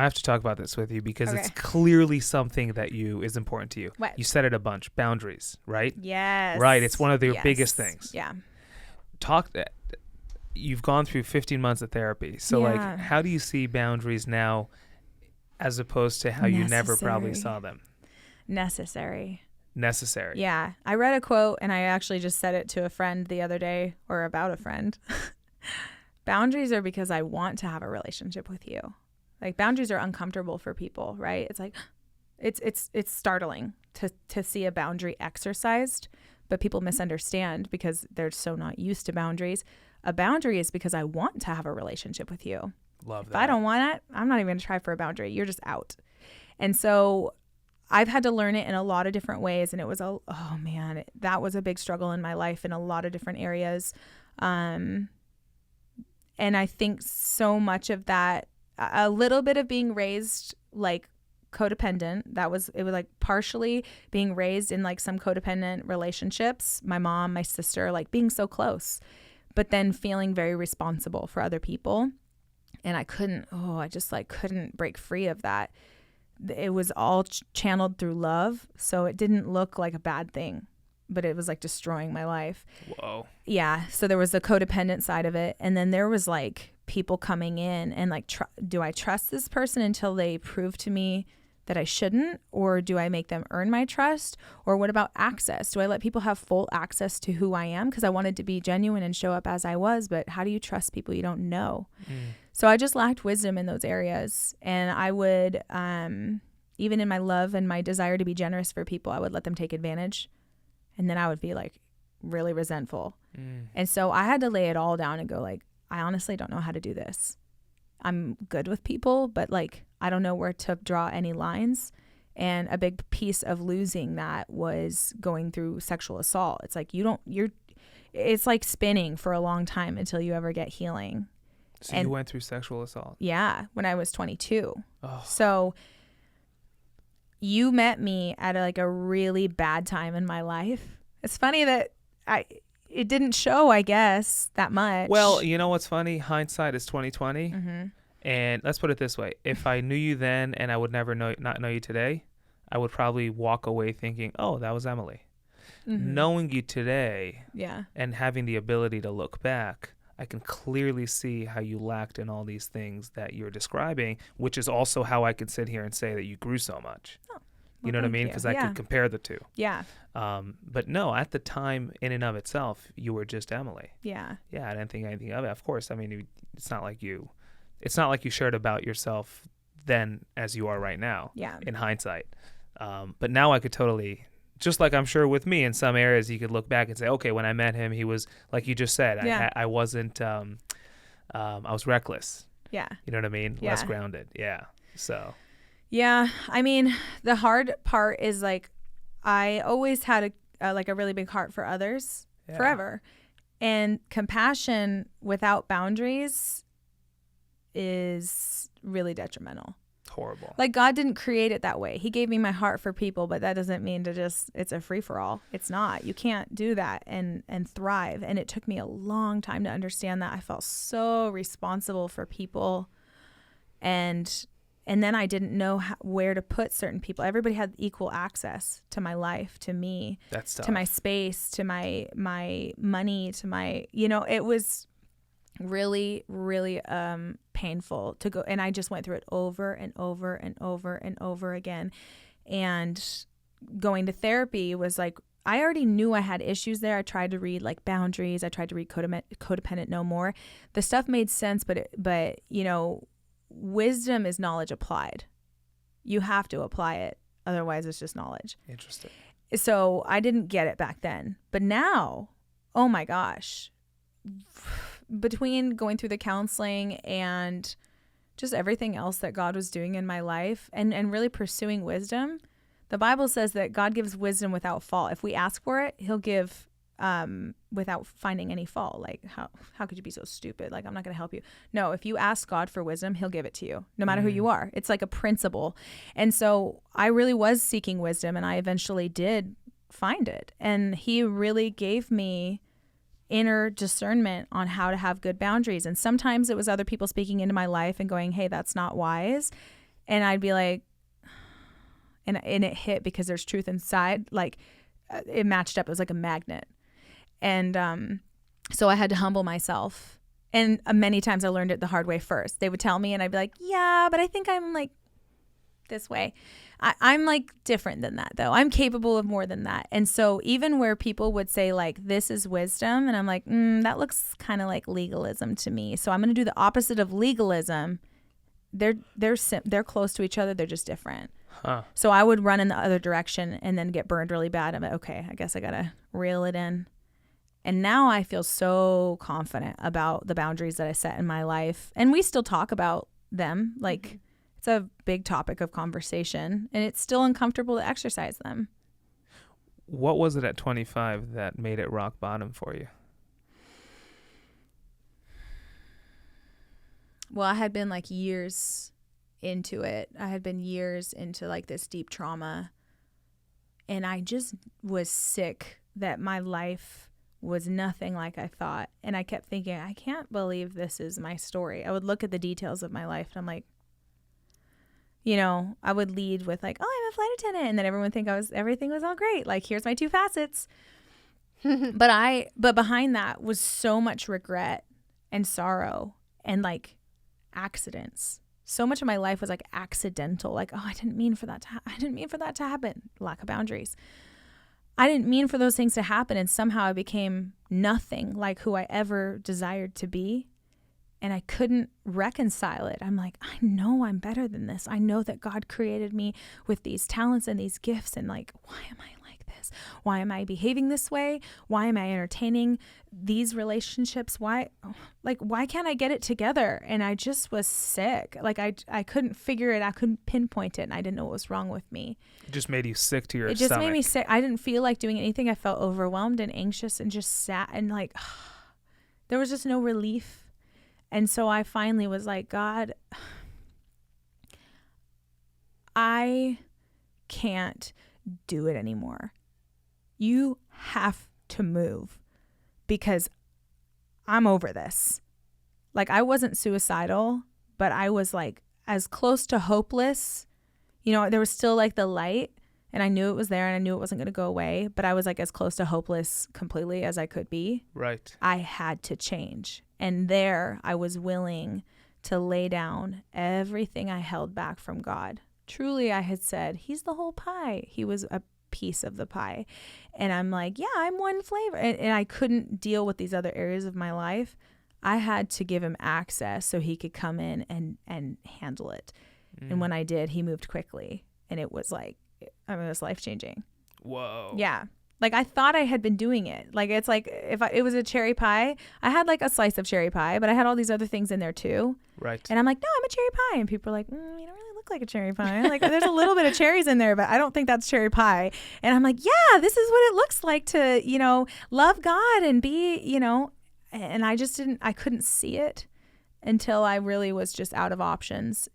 have to talk about this with you because Okay. it's clearly something that is important to you. What? You said it a bunch. Boundaries, right? Yes. Right. It's one of your Yes. biggest things. Yeah. You've gone through 15 months of therapy. So like, Yeah. how do you see boundaries now as opposed to how you never probably Necessary. saw them? Necessary. Yeah. I read a quote and I actually just said it to a friend the other day, or about a friend. Boundaries are because I want to have a relationship with you. Like, boundaries are uncomfortable for people, right? It's like, it's startling to see a boundary exercised, but people misunderstand because they're so not used to boundaries. A boundary is because I want to have a relationship with you. Love that. If I don't want it, I'm not even going to try for a boundary. You're just out. And so I've had to learn it in a lot of different ways. And it was that was a big struggle in my life in a lot of different areas. And I think so much of that, a little bit of being raised like codependent, it was like partially being raised in like some codependent relationships, my mom, my sister, like being so close, but then feeling very responsible for other people. And I just like couldn't break free of that. It was all channeled through love. So it didn't look like a bad thing, but it was like destroying my life. Whoa. Yeah. So there was the codependent side of it. And then there was like people coming in and like, do I trust this person until they prove to me that I shouldn't? Or do I make them earn my trust? Or what about access? Do I let people have full access to who I am? Because I wanted to be genuine and show up as I was. But how do you trust people you don't know? So I just lacked wisdom in those areas. And I would, even in my love and my desire to be generous for people, I would let them take advantage. And then I would be like really resentful. And so I had to lay it all down and go like, I honestly don't know how to do this. I'm good with people, but like, I don't know where to draw any lines. And a big piece of losing that was going through sexual assault. It's like, it's like spinning for a long time until you ever get healing. So you went through sexual assault? Yeah, when I was 22. Oh. So you met me at a really bad time in my life. It's funny that it didn't show, I guess, that much. Well, you know what's funny? Hindsight is 2020. Mm-hmm. And let's put it this way. If I knew you then and I would never not know you today, I would probably walk away thinking, oh, that was Emily. Mm-hmm. Knowing you today Yeah. and having the ability to look back, I can clearly see how you lacked in all these things that you're describing, which is also how I could sit here and say that you grew so much. Oh, you know what I mean? Because I could compare the two. Yeah. But no, at the time, in and of itself, you were just Emily. Yeah. Yeah, I didn't think anything of it. Of course, I mean, it's not like you shared about yourself then as you are right now. Yeah. In hindsight. But now I could totally, just like I'm sure with me in some areas, you could look back and say, okay, when I met him, he was, like you just said, Yeah. I wasn't, I was reckless. Yeah. You know what I mean? Yeah. Less grounded. Yeah. So. Yeah. I mean, the hard part is like, I always had a really big heart for others forever. And compassion without boundaries is really detrimental. Horrible. Like, God didn't create it that way. He gave me my heart for people, but that doesn't mean it's a free for all. It's not. You can't do that and thrive. And it took me a long time to understand that. I felt so responsible for people, and then I didn't know where to put certain people. Everybody had equal access to my life, to me, That's tough. to my space, to my money, to my, it was really, really painful to go. And I just went through it over and over and over and over again. And going to therapy was like, I already knew I had issues there. I tried to read like Boundaries. I tried to read Codependent No More. The stuff made sense, but wisdom is knowledge applied. You have to apply it. Otherwise, it's just knowledge. Interesting. So I didn't get it back then. But now, oh my gosh, between going through the counseling and just everything else that God was doing in my life and really pursuing wisdom, the Bible says that God gives wisdom without fault. If we ask for it, he'll give without finding any fault. Like, how could you be so stupid? Like, I'm not going to help you. No, if you ask God for wisdom, he'll give it to you, no matter who you are. It's like a principle. And so I really was seeking wisdom, and I eventually did find it. And he really gave me inner discernment on how to have good boundaries. And sometimes it was other people speaking into my life and going, hey, that's not wise. And I'd be like, and it hit because there's truth inside. Like it matched up. It was like a magnet. And so I had to humble myself. And many times I learned it the hard way first. They would tell me and I'd be like, yeah, but I think I'm like this way. I'm like different than that though. I'm capable of more than that. And so even where people would say like, this is wisdom. And I'm like, that looks kind of like legalism to me. So I'm going to do the opposite of legalism. They're close to each other. They're just different. Huh. So I would run in the other direction and then get burned really bad. I'm like, okay, I guess I got to reel it in. And now I feel so confident about the boundaries that I set in my life. And we still talk about them. Like it's a big topic of conversation and it's still uncomfortable to exercise them. What was it at 25 that made it rock bottom for you? Well, I had been like years into it. I had been years into like this deep trauma. And I just was sick that my life was nothing like I thought. And I kept thinking, I can't believe this is my story. I would look at the details of my life and I'm like, you know, I would lead with like, oh, I'm a flight attendant. And then everyone would think everything was all great. Like, here's my two facets. But behind that was so much regret and sorrow and like accidents. So much of my life was like accidental. Like, oh, I didn't mean for that to happen. Lack of boundaries. I didn't mean for those things to happen. And somehow I became nothing like who I ever desired to be. And I couldn't reconcile it. I'm like, I know I'm better than this. I know that God created me with these talents and these gifts. And like, why am I like this? Why am I behaving this way? Why am I entertaining these relationships? Why can't I get it together? And I just was sick. Like I couldn't figure it. I couldn't pinpoint it. And I didn't know what was wrong with me. It just made you sick to your stomach. It just made me sick. I didn't feel like doing anything. I felt overwhelmed and anxious and just sat and like, there was just no relief. And so I finally was like, God, I can't do it anymore. You have to move because I'm over this. Like I wasn't suicidal, but I was like as close to hopeless. You know, there was still like the light and I knew it was there and I knew it wasn't going to go away, but I was like as close to hopeless completely as I could be. Right. I had to change. And there I was willing to lay down everything I held back from God. Truly, I had said, he's the whole pie. He was a piece of the pie. And I'm like, yeah, I'm one flavor. And I couldn't deal with these other areas of my life. I had to give him access so he could come in and handle it. And when I did, he moved quickly. And it was like, I mean, it was life-changing. Whoa. Yeah. Like I thought I had been doing it. Like it's like it was a cherry pie. I had like a slice of cherry pie, but I had all these other things in there too. Right. And I'm like, no, I'm a cherry pie. And people are like, you don't really look like a cherry pie. Like there's a little bit of cherries in there, but I don't think that's cherry pie. And I'm like, yeah, this is what it looks like to, love God and be, and I couldn't see it until I really was just out of options.